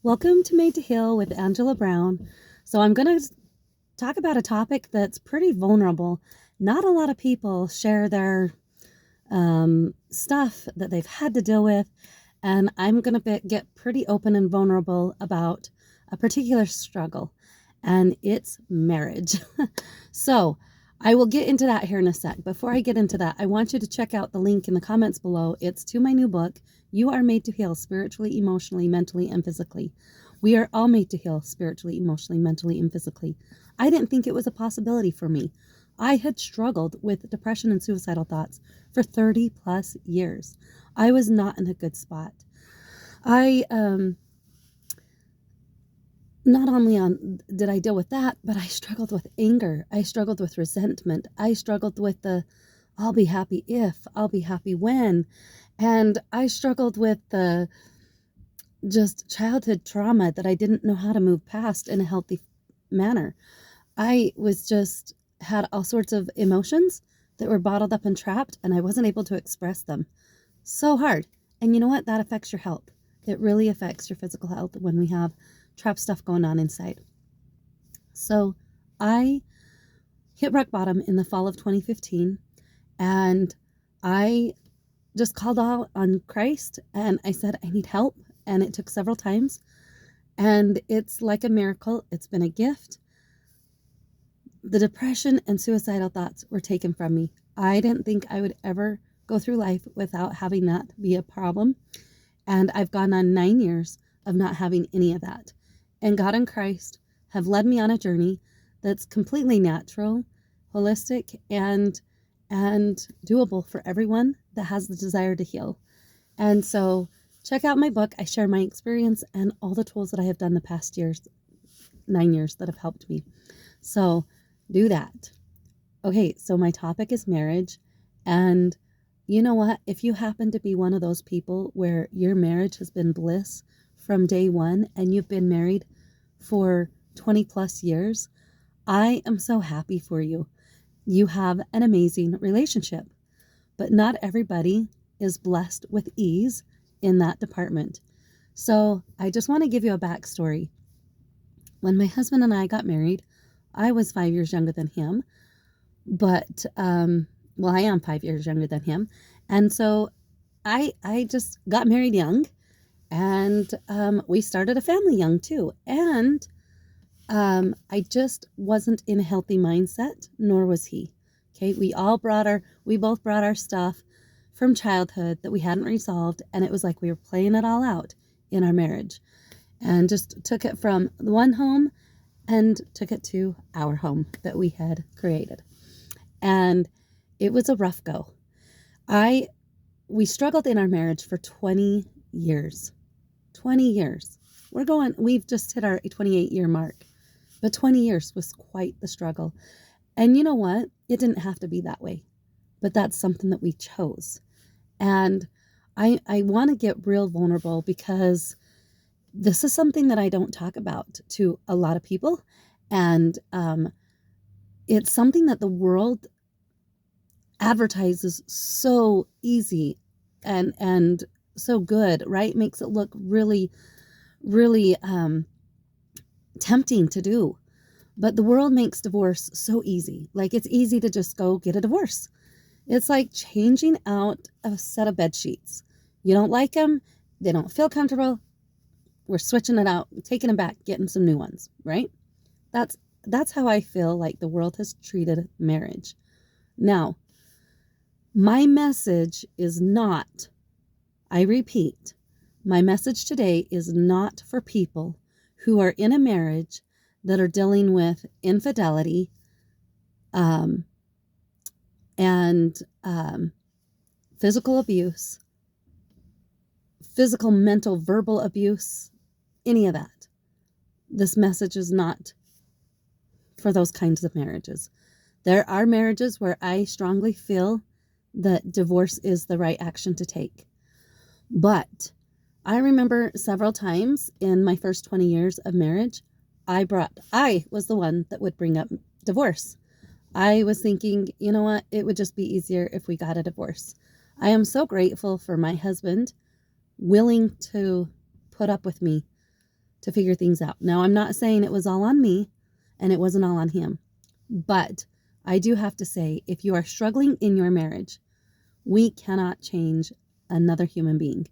Welcome to Made to Heal with Angela Brown. So, I'm going to talk about a topic that's pretty vulnerable. Not a lot of people share their stuff that they've had to deal with, and I'm going to get pretty open and vulnerable about a particular struggle, and it's marriage. So, I will get into that here in a sec. Before I get into that, I want you to check out the link in the comments below. It's to my new book, You Are Made to Heal Spiritually, Emotionally, Mentally, and Physically. We are all made to heal spiritually, emotionally, mentally, and physically. I didn't think it was a possibility for me. I had struggled with depression and suicidal thoughts for 30 plus years. I was not in a good spot. I not only did I deal with that, but I struggled with anger. I struggled with resentment. I struggled with the I'll be happy if, I'll be happy when. And I struggled with the just childhood trauma that I didn't know how to move past in a healthy manner. I was just had all sorts of emotions that were bottled up and trapped, and I wasn't able to express them. So hard. And you know what? That affects your health. It really affects your physical health when we have trapped stuff going on inside. So I hit rock bottom in the fall of 2015, and I just called out on Christ and I said, I need help. And it took several times. And it's like a miracle. It's been a gift. The depression and suicidal thoughts were taken from me. I didn't think I would ever go through life without having that be a problem. And I've gone on 9 years of not having any of that. And God and Christ have led me on a journey that's completely natural, holistic, and doable for everyone that has the desire to heal. And so check out my book. I share my experience and all the tools that I have done the past 9 years that have helped me. So do that. Okay, so my topic is marriage. And you know what? If you happen to be one of those people where your marriage has been bliss from day one and you've been married for 20 plus years, I am so happy for you. You have an amazing relationship, but not everybody is blessed with ease in that department. So I just want to give you a backstory. When my husband and I got married, I was 5 years younger than him, but I am 5 years younger than him. And so I just got married young, and we started a family young too. And I just wasn't in a healthy mindset, nor was he. Okay, we both brought our stuff from childhood that we hadn't resolved, and it was like we were playing it all out in our marriage, and just took it from one home and took it to our home that we had created. And it was a rough go. We struggled in our marriage for 20 years. 20 years. We've just hit our 28-year mark. But 20 years was quite the struggle. And you know what? It didn't have to be that way. But that's something that we chose. And I want to get real vulnerable because this is something that I don't talk about to a lot of people. And it's something that the world advertises so easy and so good, right? Makes it look really, really tempting to do. But the world makes divorce so easy. Like, it's easy to just go get a divorce. It's like changing out a set of bed sheets. You don't like them, they don't feel comfortable. We're switching it out, taking them back, getting some new ones, right? That's how I feel like the world has treated marriage. Now, my message is not, I repeat, my message today is not for people who are in a marriage that are dealing with infidelity, and physical abuse, physical, mental, verbal abuse, any of that. This message is not for those kinds of marriages. There are marriages where I strongly feel that divorce is the right action to take. But I remember several times in my first 20 years of marriage, I was the one that would bring up divorce. I was thinking, you know what? It would just be easier if we got a divorce. I am so grateful for my husband willing to put up with me to figure things out. Now, I'm not saying it was all on me and it wasn't all on him, but I do have to say, if you are struggling in your marriage, we cannot change another human being.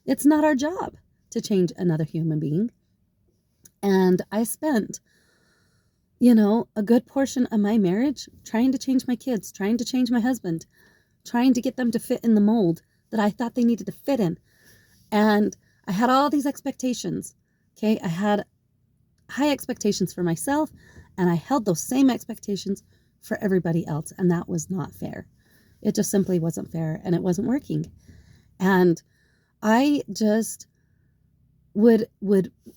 It's not our job to change another human being. And I spent, a good portion of my marriage trying to change my kids, trying to change my husband, trying to get them to fit in the mold that I thought they needed to fit in. And I had all these expectations. Okay. I had high expectations for myself, and I held those same expectations for everybody else. And that was not fair. It just simply wasn't fair, and it wasn't working. And I just would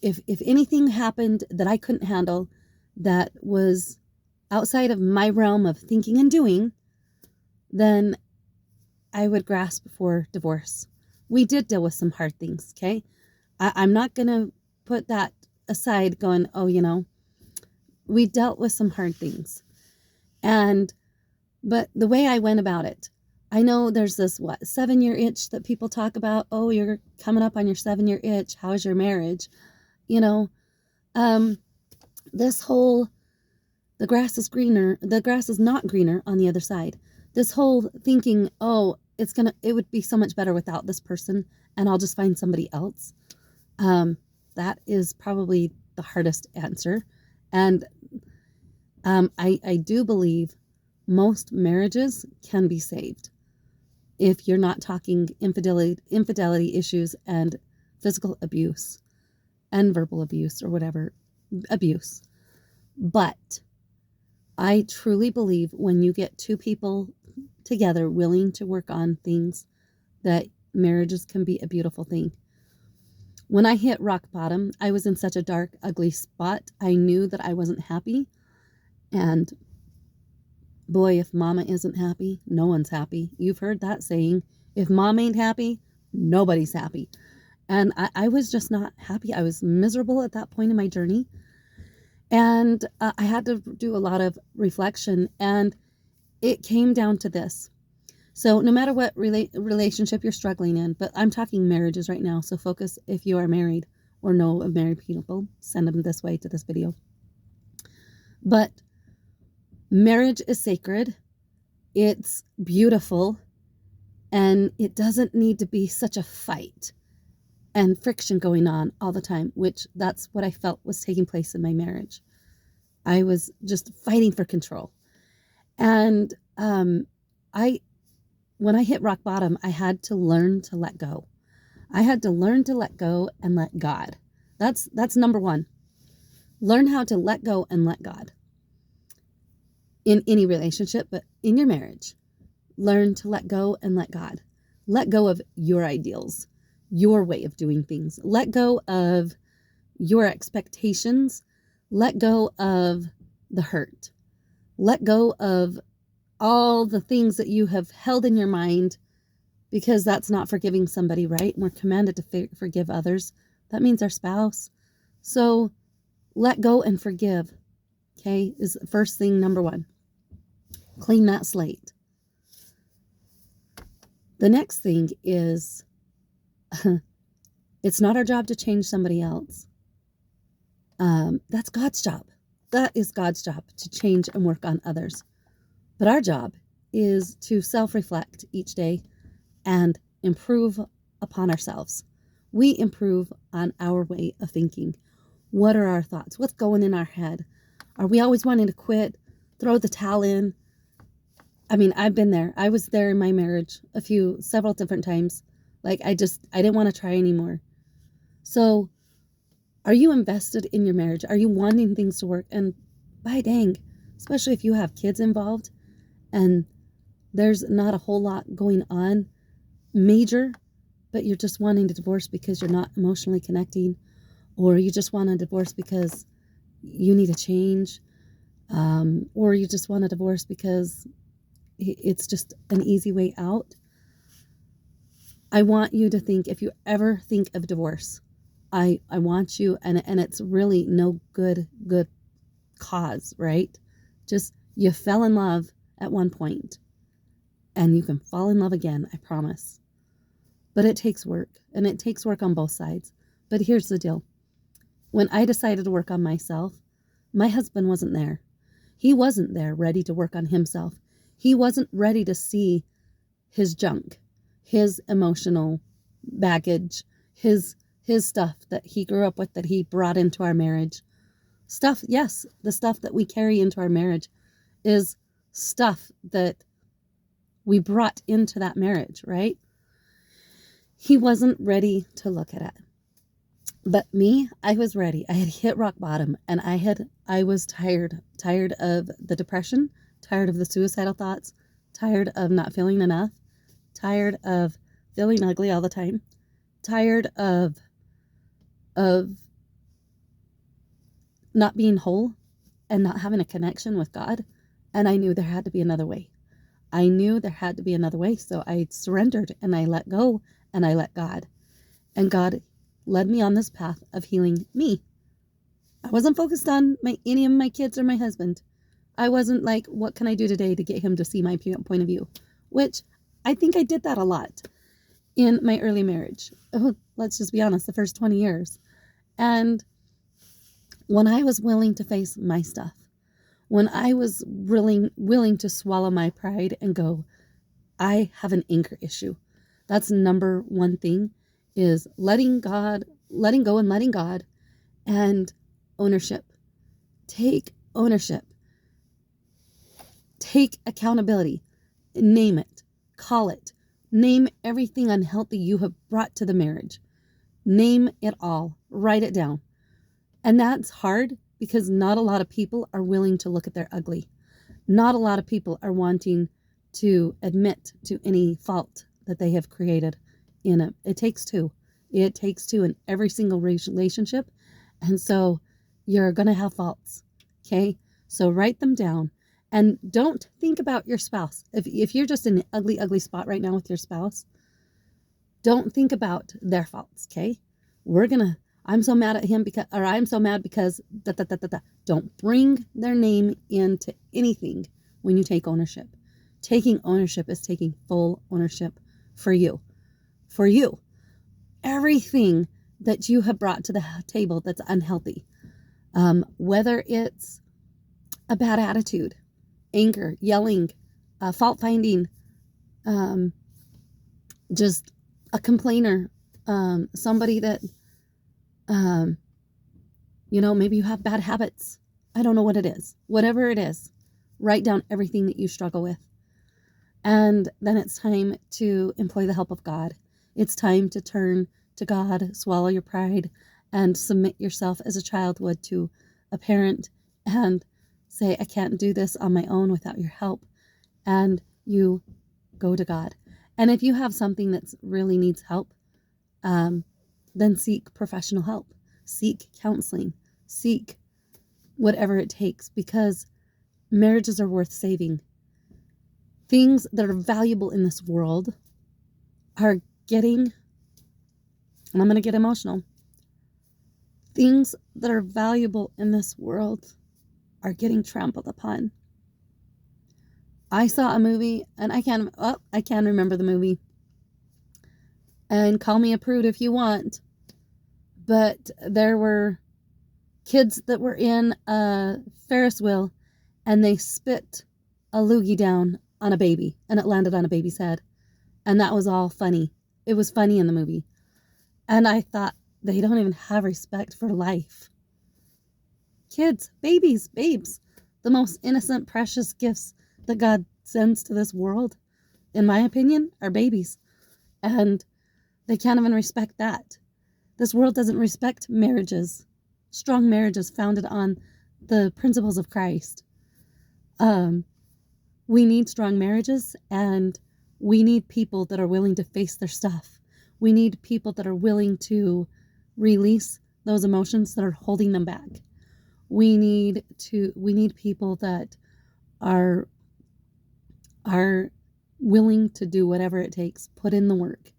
if anything happened that I couldn't handle, that was outside of my realm of thinking and doing, then I would grasp for divorce. We did deal with some hard things, okay? I'm not going to put that aside going, we dealt with some hard things. But the way I went about it, I know there's this 7-year itch that people talk about. Oh, you're coming up on your 7-year itch. How's your marriage? This whole, the grass is not greener on the other side. This whole thinking, it would be so much better without this person, and I'll just find somebody else. That is probably the hardest answer. And I do believe most marriages can be saved if you're not talking infidelity issues and physical abuse and verbal abuse or whatever abuse. But I truly believe when you get two people together willing to work on things, that marriages can be a beautiful thing. When I hit rock bottom, I was in such a dark, ugly spot. I knew that I wasn't happy. And boy, if mama isn't happy, no one's happy. You've heard that saying, if mom ain't happy, nobody's happy. And I was just not happy. I was miserable at that point in my journey. And I had to do a lot of reflection, and it came down to this. So no matter what relationship you're struggling in, but I'm talking marriages right now. So focus if you are married or know of married people, send them this way to this video. But marriage is sacred. It's beautiful. And it doesn't need to be such a fight and friction going on all the time, which that's what I felt was taking place in my marriage. I was just fighting for control. And when I hit rock bottom, I had to learn to let go. I had to learn to let go and let God. That's number one. Learn how to let go and let God. In any relationship, but in your marriage, learn to let go and let God. Let go of your ideals, your way of doing things. Let go of your expectations. Let go of the hurt. Let go of all the things that you have held in your mind, because that's not forgiving somebody, right? We're commanded to forgive others. That means our spouse. So let go and forgive, okay, is the first thing, number one. Clean that slate. The next thing is, it's not our job to change somebody else. That's God's job. That is God's job, to change and work on others. But our job is to self-reflect each day and improve upon ourselves. We improve on our way of thinking. What are our thoughts? What's going in our head? Are we always wanting to quit, throw the towel in? I mean, I've been there. I was there in my marriage several different times. Like, I didn't want to try anymore. So are you invested in your marriage? Are you wanting things to work? And by dang, especially if you have kids involved and there's not a whole lot going on major, but you're just wanting to divorce because you're not emotionally connecting, or you just want a divorce because you need a change, or you just want a divorce because it's just an easy way out. I want you to think, if you ever think of divorce, I want you, and it's really no good cause, right? Just, you fell in love at one point and you can fall in love again, I promise. But it takes work, and it takes work on both sides. But here's the deal. When I decided to work on myself, my husband wasn't there. He wasn't there ready to work on himself. He wasn't ready to see his junk, his emotional baggage, his stuff that he grew up with, that he brought into our marriage. Stuff, yes, the stuff that we carry into our marriage is stuff that we brought into that marriage, right? He wasn't ready to look at it. But me, I was ready. I had hit rock bottom, and I was tired of the depression, tired of the suicidal thoughts, tired of not feeling enough, tired of feeling ugly all the time, tired of not being whole and not having a connection with God. And I knew there had to be another way. I knew there had to be another way. So I surrendered and I let go and I let God. And God led me on this path of healing me. I wasn't focused on any of my kids or my husband. I wasn't like, what can I do today to get him to see my point of view? Which I think I did that a lot in my early marriage. Let's just be honest, the first 20 years. And when I was willing to face my stuff, when I was willing to swallow my pride and go, I have an anger issue. That's number one thing, is letting go and letting God, and ownership. Take ownership. Take accountability. Name it. Call it. Name everything unhealthy you have brought to the marriage. Name it all. Write it down. And that's hard because not a lot of people are willing to look at their ugly. Not a lot of people are wanting to admit to any fault that they have created in it. It takes two. It takes two in every single relationship. And so you're going to have faults. Okay? So write them down. And don't think about your spouse. If you're just in an ugly spot right now with your spouse, don't think about their faults. Okay? I'm so mad at him I'm so mad because Don't bring their name into anything when you take ownership. Taking ownership is taking full ownership for you. For you. Everything that you have brought to the table that's unhealthy. Whether it's a bad attitude, anger, yelling, fault finding, just a complainer, somebody that maybe you have bad habits. I don't know what it is. Whatever it is, write down everything that you struggle with. And then it's time to employ the help of God. It's time to turn to God, swallow your pride, and submit yourself as a child would to a parent and say, I can't do this on my own without your help. And you go to God. And if you have something that really needs help, then seek professional help. Seek counseling. Seek whatever it takes, because marriages are worth saving. Things that are valuable in this world are getting, and I'm going to get emotional, things that are valuable in this world are getting trampled upon. I saw a movie, and I can remember the movie. And call me a prude if you want. But there were kids that were in a Ferris wheel, and they spit a loogie down on a baby, and it landed on a baby's head. And that was all funny. It was funny in the movie. And I thought, they don't even have respect for life. Kids, babies, babes, the most innocent, precious gifts that God sends to this world, in my opinion, are babies. And they can't even respect that. This world doesn't respect marriages, strong marriages founded on the principles of Christ. We need strong marriages, and we need people that are willing to face their stuff. We need people that are willing to release those emotions that are holding them back. We need people that are willing to do whatever it takes, put in the work.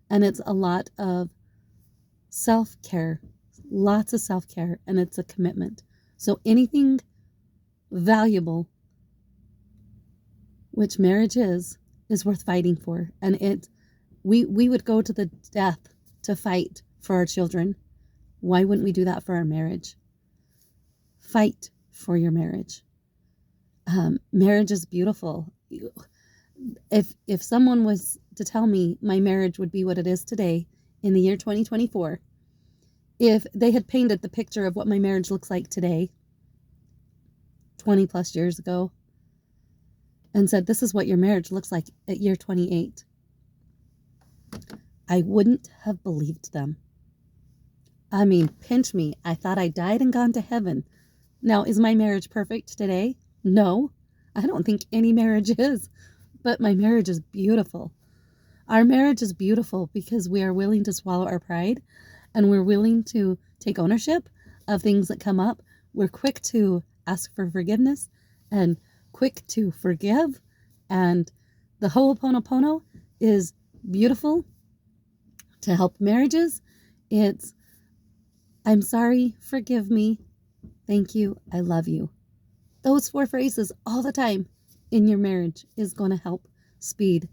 And it's a lot of self-care, lots of self-care, and it's a commitment. So anything valuable, which marriage is worth fighting for. And we would go to the death to fight for our children. Why wouldn't we do that for our marriage? Fight for your marriage. Marriage is beautiful. If someone was to tell me my marriage would be what it is today in the year 2024, if they had painted the picture of what my marriage looks like today, 20 plus years ago, and said, this is what your marriage looks like at year 28, I wouldn't have believed them. I mean, pinch me. I thought I died and gone to heaven. Now, is my marriage perfect today? No, I don't think any marriage is, but my marriage is beautiful. Our marriage is beautiful because we are willing to swallow our pride, and we're willing to take ownership of things that come up. We're quick to ask for forgiveness and quick to forgive. And the Ho'oponopono is beautiful to help marriages. It's, I'm sorry, forgive me, thank you, I love you. Those 4 phrases all the time in your marriage is going to help speed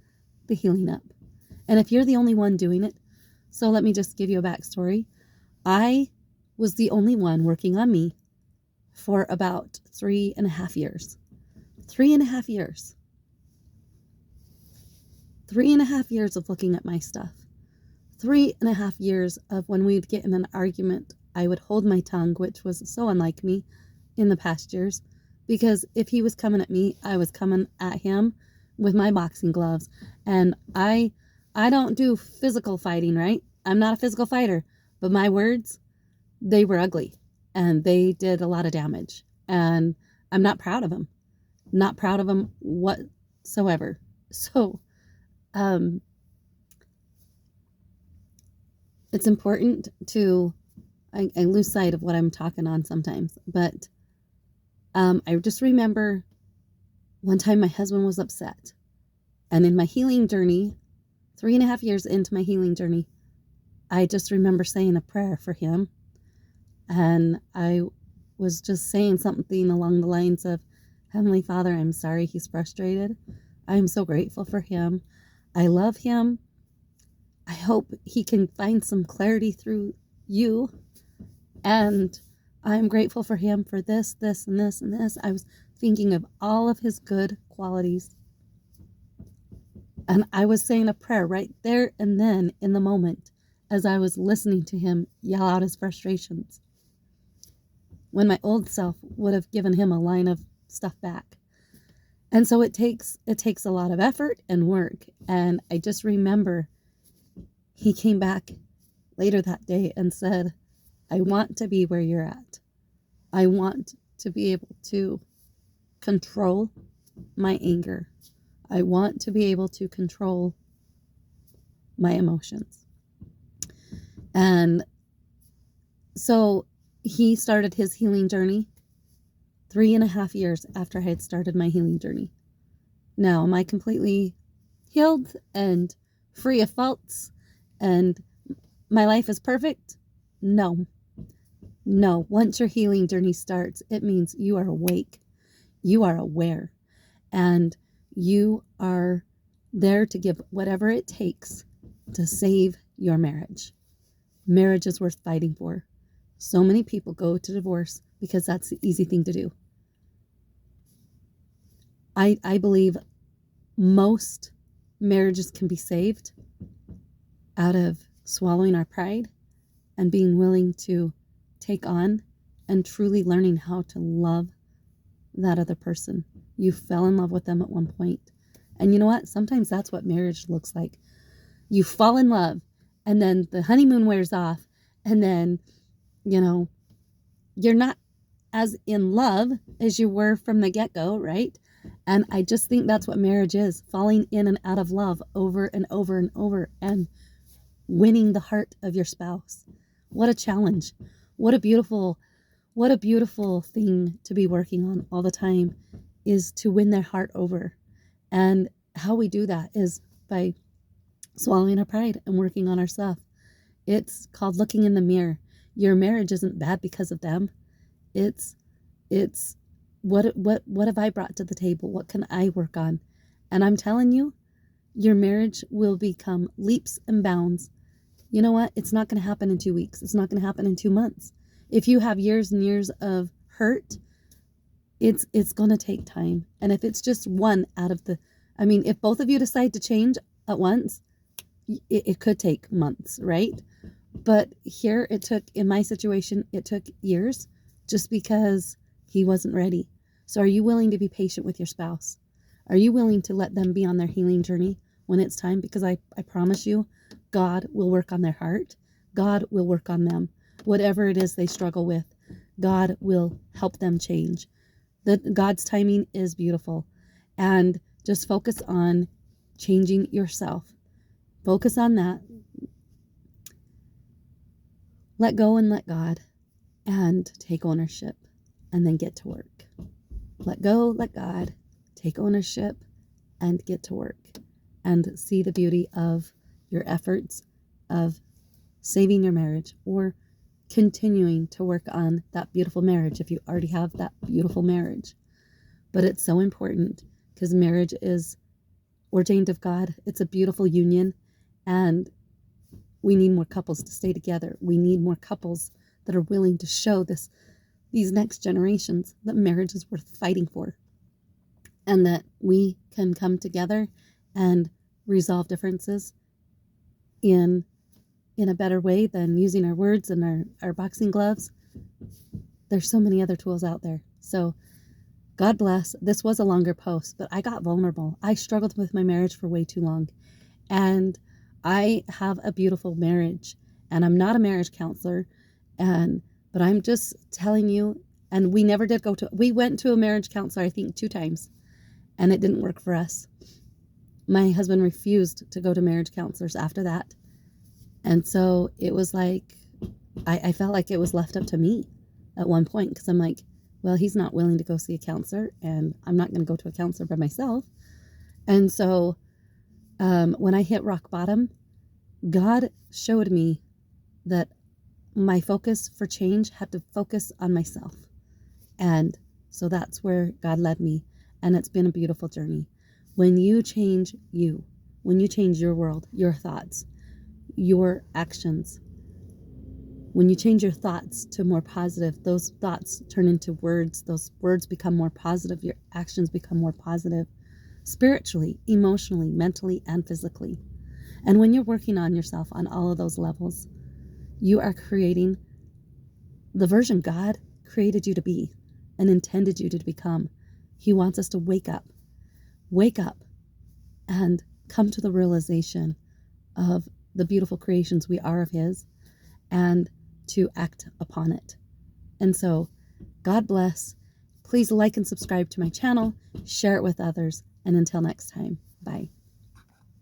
the healing up. And if you're the only one doing it, so let me just give you a backstory. I was the only one working on me for about 3.5 years. 3.5 years. 3.5 years of looking at my stuff. 3.5 years of when we'd get in an argument, I would hold my tongue, which was so unlike me in the past years, because if he was coming at me, I was coming at him with my boxing gloves. And I don't do physical fighting, right? I'm not a physical fighter, but my words, they were ugly and they did a lot of damage. And I'm not proud of them. Not proud of them whatsoever. So, it's important to, I lose sight of what I'm talking on sometimes, but I just remember one time my husband was upset. And in my healing journey, 3.5 years into my healing journey, I just remember saying a prayer for him. And I was just saying something along the lines of, Heavenly Father, I'm sorry he's frustrated. I am so grateful for him. I love him. I hope he can find some clarity through you. And I'm grateful for him for this, this, and this, and this. I was thinking of all of his good qualities. And I was saying a prayer right there and then in the moment as I was listening to him yell out his frustrations, when my old self would have given him a line of stuff back. And so it takes a lot of effort and work. And I just remember he came back later that day and said, I want to be where you're at. I want to be able to control my anger. I want to be able to control my emotions. And so he started his healing journey 3.5 years after I had started my healing journey. Now, am I completely healed and free of faults and my life is perfect? No. No. Once your healing journey starts, it means you are awake. You are aware. And you are there to give whatever it takes to save your marriage. Marriage is worth fighting for. So many people go to divorce because that's the easy thing to do. I believe most marriages can be saved out of swallowing our pride and being willing to take on and truly learning how to love that other person. You fell in love with them at one point. And you know what? Sometimes that's what marriage looks like. You fall in love and then the honeymoon wears off and then, you're not as in love as you were from the get-go, right? And I just think that's what marriage is, falling in and out of love over and over and over and winning the heart of your spouse. What a challenge. What a beautiful thing to be working on all the time is to win their heart over. And how we do that is by swallowing our pride and working on ourselves. It's called looking in the mirror. Your marriage isn't bad because of them. It's what have I brought to the table? What can I work on? And I'm telling you, your marriage will become leaps and bounds. you know what? It's not going to happen in 2 weeks. It's not going to happen in 2 months. If you have years and years of hurt, it's going to take time. And if it's just one out of the, I mean, if both of you decide to change at once, it could take months, right? But here it took, in my situation, it took years just because he wasn't ready. So are you willing to be patient with your spouse? Are you willing to let them be on their healing journey when it's time? Because I promise you, God will work on their heart. God will work on them. Whatever it is they struggle with, God will help them change. God's timing is beautiful. And just focus on changing yourself. Focus on that. Let go and let God, and take ownership, and then get to work. Let go, let God, take ownership, and get to work. And see the beauty of your efforts of saving your marriage, or continuing to work on that beautiful marriage if you already have that beautiful marriage. But it's so important because marriage is ordained of God. It's a beautiful union, and we need more couples to stay together. We need more couples that are willing to show these next generations that marriage is worth fighting for, and that we can come together and resolve differences in a better way than using our words and our boxing gloves. There's so many other tools out there. So God bless. This was a longer post, but I got vulnerable. I struggled with my marriage for way too long. And I have a beautiful marriage, and I'm not a marriage counselor, but I'm just telling you, and we went to a marriage counselor, I think 2 times, and it didn't work for us. My husband refused to go to marriage counselors after that. And so it was like, I felt like it was left up to me at one point, because I'm like, well, he's not willing to go see a counselor, and I'm not going to go to a counselor by myself. And so when I hit rock bottom, God showed me that my focus for change had to focus on myself. And so that's where God led me. And it's been a beautiful journey. When you change when you change your world, your thoughts, your actions, when you change your thoughts to more positive, those thoughts turn into words. Those words become more positive. Your actions become more positive, spiritually, emotionally, mentally, and physically. And when you're working on yourself on all of those levels, you are creating the version God created you to be and intended you to become. He wants us to wake up and come to the realization of the beautiful creations we are of His, and to act upon it. And so, God bless. Please like and subscribe to my channel, share it with others, and until next time, bye.